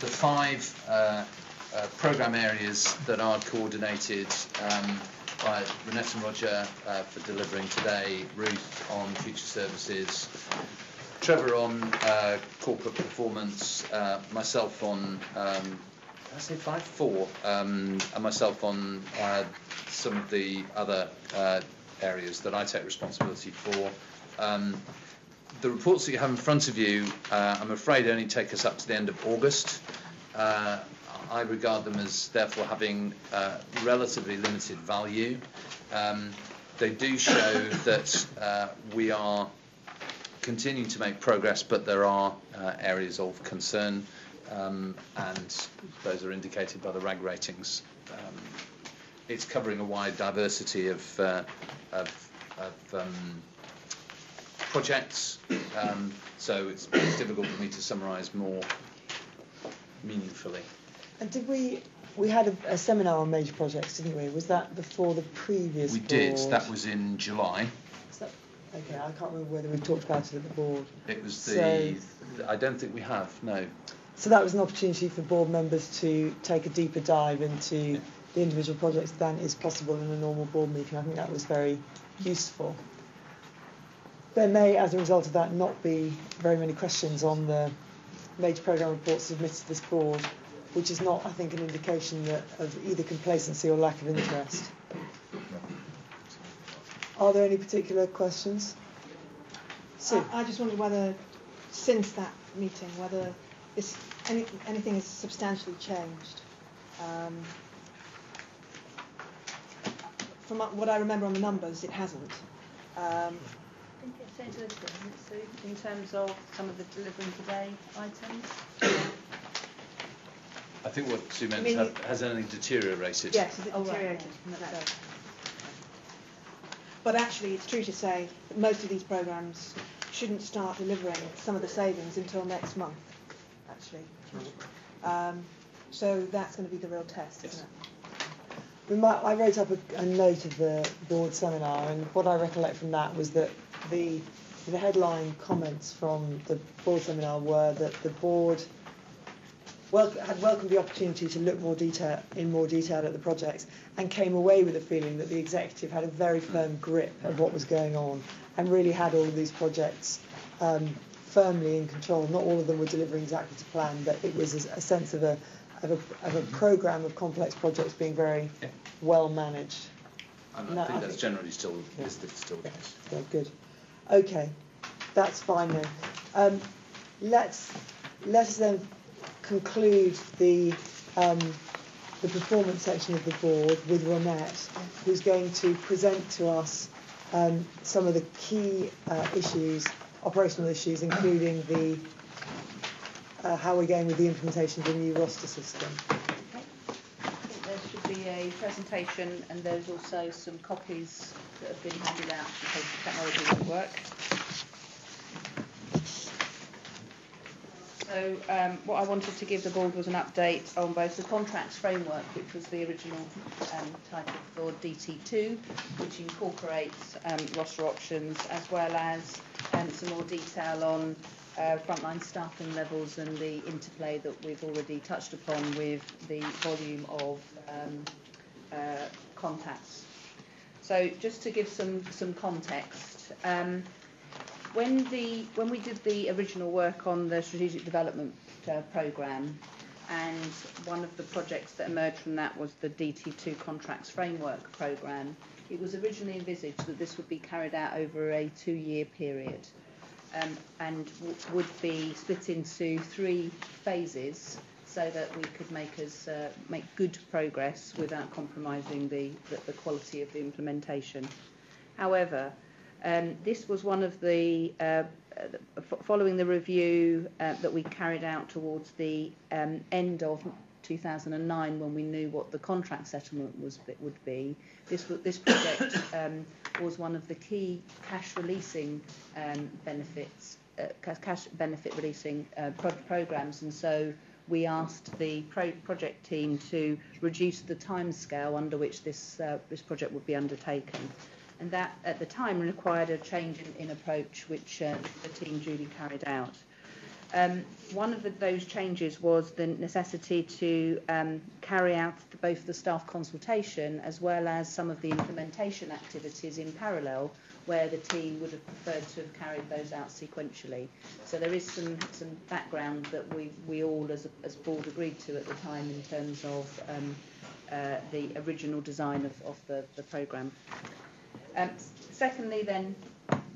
the 5 programme areas that are coordinated by Renette and Roger for delivering today, Ruth on future services, Trevor on corporate performance, myself on, did I say 5? 4, and myself on some of the other areas that I take responsibility for. The reports that you have in front of you, I'm afraid, only take us up to the end of August. I regard them as therefore having relatively limited value. They do show that we are continuing to make progress, but there are areas of concern, and those are indicated by the RAG ratings. It's covering a wide diversity of projects, so it's difficult for me to summarise more meaningfully. And did we had a seminar on major projects, didn't we? Was that before the previous board? Did. That was in July. Okay, I can't remember whether we've talked about it at the board. It was I don't think we have, no. So that was an opportunity for board members to take a deeper dive into the individual projects than is possible in a normal board meeting. I think that was very useful. There may, as a result of that, not be very many questions on the major programme reports submitted to this board, which is not, I think, an indication of either complacency or lack of interest. Are there any particular questions? Sue? I just wondered whether, since that meeting, whether anything has substantially changed. From what I remember on the numbers, it hasn't. I think it says a little, Sue, in terms of some of the delivering today items. I think what Sue meant has anything deteriorated? Yes, has it deteriorated? Right. No. But actually, it's true to say that most of these programmes shouldn't start delivering some of the savings until next month, actually. So that's going to be the real test, isn't it? I wrote up a note of the board seminar, and what I recollect from that was that the headline comments from the board seminar were that the board had welcomed the opportunity to look in more detail at the projects, and came away with a feeling that the executive had a very firm grip of what was going on and really had all of these projects firmly in control. Not all of them were delivering exactly to plan, but it was a sense of a programme of complex projects being very well managed. And I think that's generally still the case. Yeah, good. Okay, that's fine then. Let us then conclude the performance section of the board with Renette, who's going to present to us some of the key operational issues, including the how we're going with the implementation of the new roster system. Okay. I think there should be a presentation, and there's also some copies that have been handed out in case the technology doesn't work. So what I wanted to give the board was an update on both the contracts framework, which was the original title for DT2, which incorporates roster options, as well as some more detail on frontline staffing levels and the interplay that we've already touched upon with the volume of contacts. So just to give some context, when we did the original work on the strategic development programme, and one of the projects that emerged from that was the DT2 contracts framework programme, it was originally envisaged that this would be carried out over a 2-year period, and would be split into 3 phases, so that we could make good progress without compromising the quality of the implementation. However, this was one of the following the review that we carried out towards the end of 2009, when we knew what the contract settlement would be. This project was one of the key cash releasing cash benefit releasing programs, and so we asked the project team to reduce the timescale under which this project would be undertaken. And that, at the time, required a change in approach, which the team duly carried out. One of those changes was the necessity to carry out both the staff consultation as well as some of the implementation activities in parallel, where the team would have preferred to have carried those out sequentially. So there is some background that we all as board agreed to at the time in terms of the original design of the programme. Secondly then,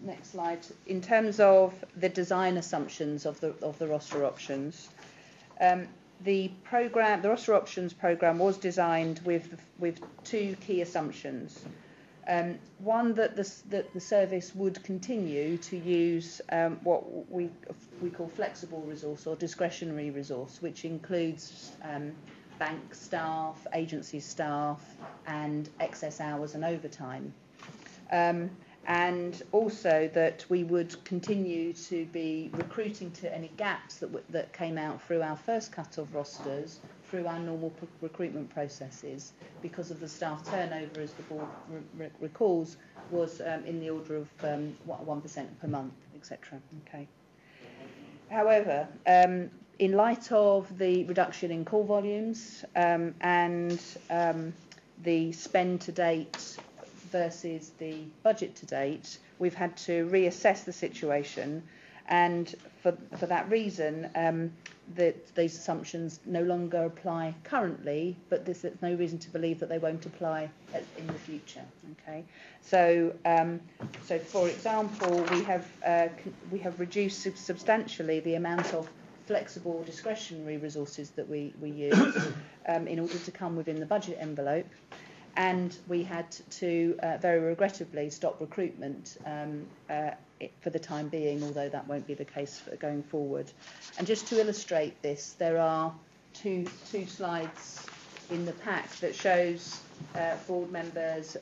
next slide, in terms of the design assumptions of the roster options, the roster options programme was designed with two key assumptions. One, that the service would continue to use what we call flexible resource or discretionary resource, which includes bank staff, agency staff, and excess hours and overtime. And also that we would continue to be recruiting to any gaps that came out through our first cut of rosters, through our normal recruitment processes, because of the staff turnover, as the board recalls, was in the order of 1% per month, etc. Okay. However, in light of the reduction in call volumes and the spend to date versus the budget to date, we've had to reassess the situation, and for that reason, these assumptions no longer apply currently, but there's no reason to believe that they won't apply in the future. Okay, so for example, we have reduced substantially the amount of flexible discretionary resources that we use in order to come within the budget envelope. And we had to, very regrettably, stop recruitment for the time being, although that won't be the case going forward. And just to illustrate this, there are two slides in the pack that shows board members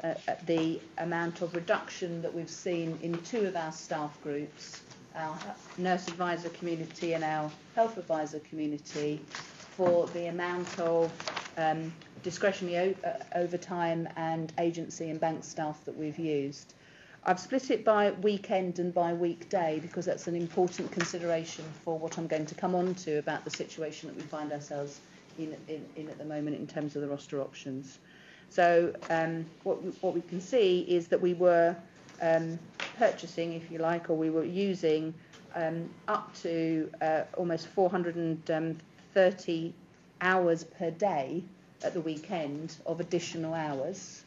the amount of reduction that we've seen in two of our staff groups, our nurse advisor community and our health advisor community, for the amount of discretionary overtime and agency and bank staff that we've used. I've split it by weekend and by weekday because that's an important consideration for what I'm going to come on to about the situation that we find ourselves in at the moment in terms of the roster options. So what we can see is that we were purchasing, if you like, or we were using up to almost 430 hours per day at the weekend of additional hours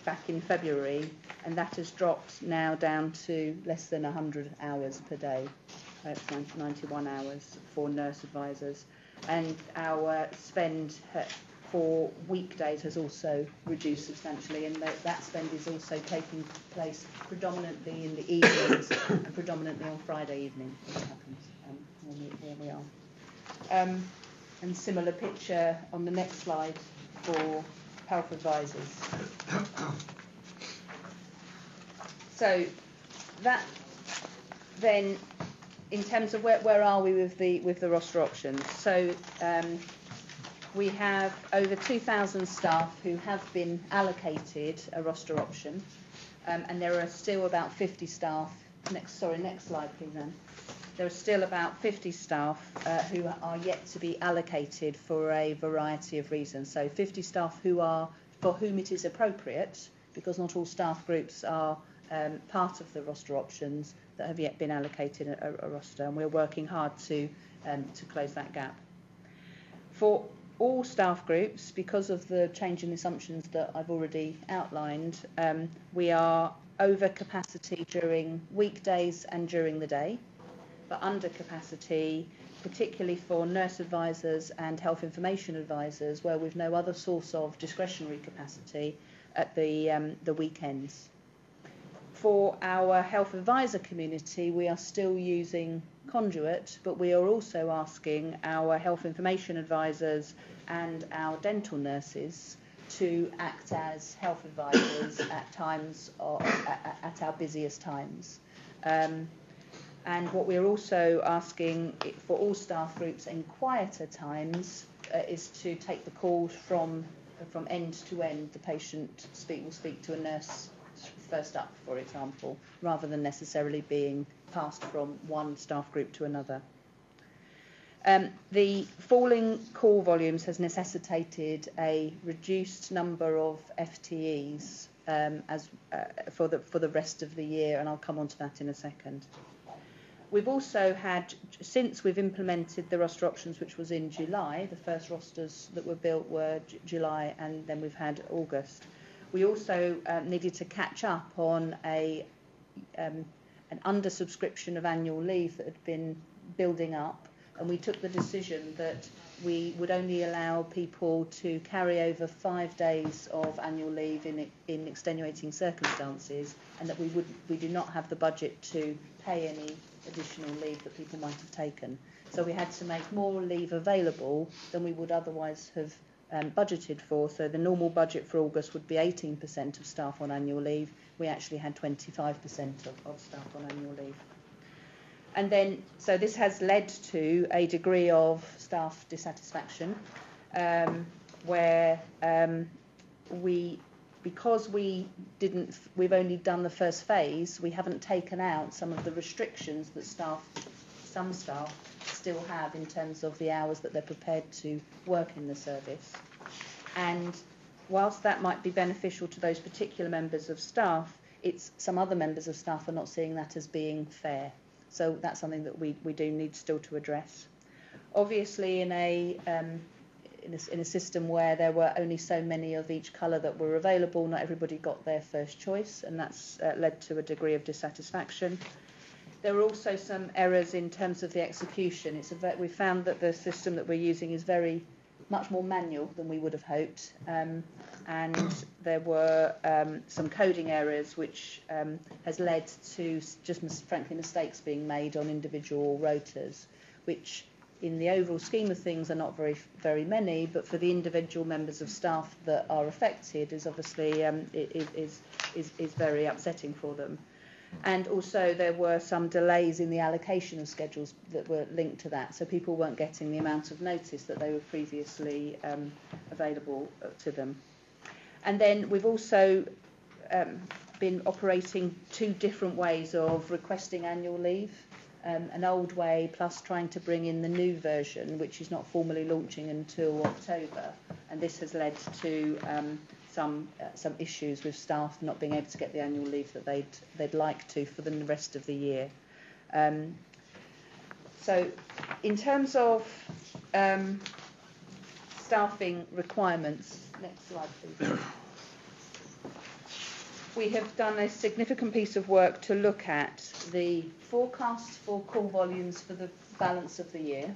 back in February, and that has dropped now down to less than 100 hours per day. It's 91 hours for nurse advisors, and our spend for weekdays has also reduced substantially, and that spend is also taking place predominantly in the evenings and predominantly on Friday evening, which happens where we are. And similar picture on the next slide for health advisors. So that then, in terms of where are we with the roster options? So we have over 2,000 staff who have been allocated a roster option, and there are still about 50 staff. Next slide, please, Anne. There are still about 50 staff who are yet to be allocated for a variety of reasons. So 50 staff for whom it is appropriate, because not all staff groups are part of the roster options, that have yet been allocated a roster, and we're working hard to close that gap. For all staff groups, because of the change in assumptions that I've already outlined, we are over capacity during weekdays and during the day, but under capacity, particularly for nurse advisors and health information advisors, where we've no other source of discretionary capacity at the weekends. For our health advisor community, we are still using conduit, but we are also asking our health information advisors and our dental nurses to act as health advisors at times or at our busiest times. And what we're also asking for all staff groups in quieter times is to take the calls from end to end. The patient will speak to a nurse first up, for example, rather than necessarily being passed from one staff group to another. The falling call volumes has necessitated a reduced number of FTEs for the rest of the year, and I'll come on to that in a second. We've also had, since we've implemented the roster options, which was in July, the first rosters that were built were July, and then we've had August. We also needed to catch up on an under-subscription of annual leave that had been building up, and we took the decision that we would only allow people to carry over 5 days of annual leave in extenuating circumstances, and that we do not have the budget to pay any additional leave that people might have taken. So we had to make more leave available than we would otherwise have budgeted for. So the normal budget for August would be 18% of staff on annual leave. We actually had 25% of staff on annual leave. And then, so this has led to a degree of staff dissatisfaction, where because we've only done the first phase, we haven't taken out some of the restrictions that some staff still have in terms of the hours that they're prepared to work in the service. And whilst that might be beneficial to those particular members of staff, some other members of staff are not seeing that as being fair. So that's something that we do need still to address. Obviously, in a system where there were only so many of each colour that were available, not everybody got their first choice, and that's led to a degree of dissatisfaction. There were also some errors in terms of the execution. We found that the system that we're using is much more manual than we would have hoped, and there were some coding errors which has led to just frankly mistakes being made on individual rotas, which in the overall scheme of things are not very many, but for the individual members of staff that are affected is obviously is very upsetting for them. And also there were some delays in the allocation of schedules that were linked to that, so people weren't getting the amount of notice that they were previously available to them. And then we've also been operating 2 different ways of requesting annual leave, an old way plus trying to bring in the new version, which is not formally launching until October, and this has led to some issues with staff not being able to get the annual leave that they'd like to for the rest of the year. So in terms of staffing requirements, next slide please. We have done a significant piece of work to look at the forecasts for call volumes for the balance of the year,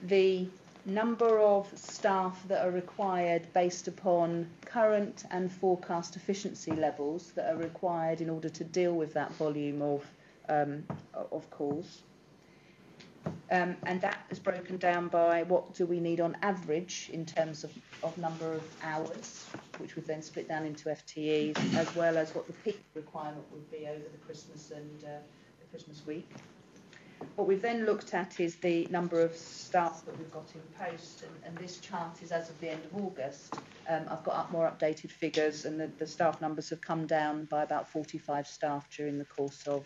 the number of staff that are required based upon current and forecast efficiency levels that are required in order to deal with that volume of calls. And that is broken down by what do we need on average in terms of number of hours, which we've then split down into FTEs, as well as what the peak requirement would be over the Christmas and the Christmas week. What we've then looked at is the number of staff that we've got in post, and this chart is as of the end of August. I've got up more updated figures, and the staff numbers have come down by about 45 staff during the course of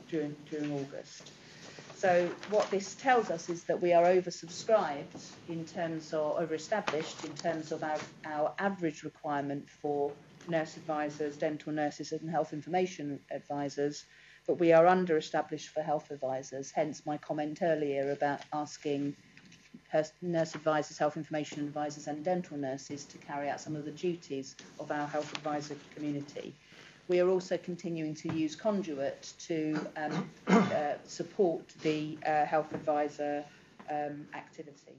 during August. So what this tells us is that we are oversubscribed in terms of, over-established in terms of our average requirement for nurse advisors, dental nurses and health information advisors, but we are under-established for health advisors, hence my comment earlier about asking nurse advisors, health information advisors and dental nurses to carry out some of the duties of our health advisor community. We are also continuing to use Conduit to support the health advisor activity.